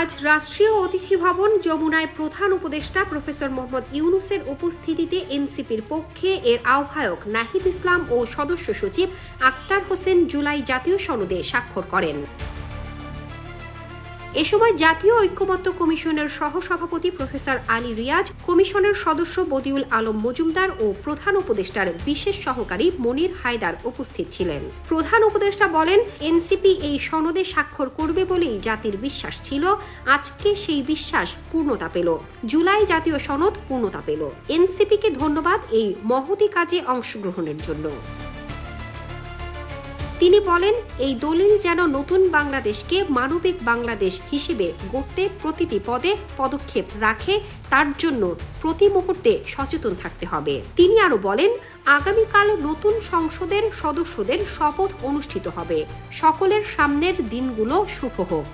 আজ রাষ্ট্রীয় অতিথি ভবন যমুনায় প্রধান উপদেষ্টা প্রফেসর মোহাম্মদ ইউনূসের উপস্থিতিতে এনসিপির পক্ষে এর আহ্বায়ক নাহিদ ইসলাম ও সদস্য সচিব আক্তার হোসেন জুলাই জাতীয় সনদে স্বাক্ষর করেন। এ সময় জাতীয় ঐক্যমত্য কমিশনের সহসভাপতি প্রফেসর আলী রিয়াজ, কমিশনের সদস্য বদিউল আলম মজুমদার ও প্রধান উপদেষ্টার বিশেষ সহকারী মনির হায়দার উপস্থিত ছিলেন। প্রধান উপদেষ্টা বলেন, এনসিপি এই সনদে স্বাক্ষর করবে বলেই জাতির বিশ্বাস ছিল। আজকে সেই বিশ্বাস পূর্ণতা পেল। জুলাই জাতীয় সনদ পূর্ণতা পেল। এনসিপিকে ধন্যবাদ এই মহতী কাজে অংশগ্রহণের জন্য। তিনি বলেন, এই দলিল যেন নতুন বাংলাদেশকে মানবিক বাংলাদেশ হিসেবে গড়তে প্রতিটি পদে পদক্ষেপ রাখে, তার জন্য প্রতি মুহূর্তে সচেতন থাকতে হবে। তিনি আরও বলেন, আগামীকাল নতুন সংসদের সদস্যদের শপথ অনুষ্ঠিত হবে। সকলের সামনের দিনগুলো শুভ হোক।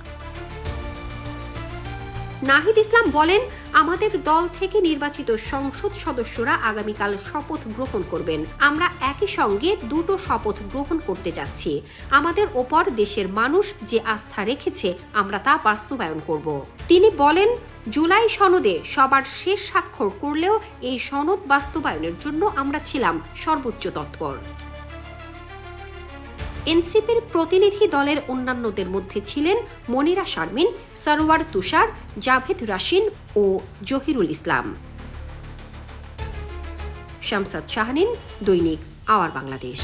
নাহিদ ইসলাম বলেন, আমাদের দল থেকে নির্বাচিত সংসদ সদস্যরা আগামীকাল শপথ গ্রহণ করবেন। আমরা একই সঙ্গে দুটো শপথ গ্রহণ করতে যাচ্ছি। আমাদের ওপর দেশের মানুষ যে আস্থা রেখেছে, আমরা তা বাস্তবায়ন করব। তিনি বলেন, জুলাই সনদে সবার শেষ স্বাক্ষর করলেও এই সনদ বাস্তবায়নের জন্য আমরা ছিলাম সর্বোচ্চ তৎপর। এনসিপির প্রতিনিধি দলের অন্যান্যদের মধ্যে ছিলেন মনিরা শারমিন, সরওয়ার তুষার, জাভেদ রাশিন ও জহিরুল ইসলাম। শামসাদ শাহনীন, দৈনিক আওয়ার বাংলাদেশ।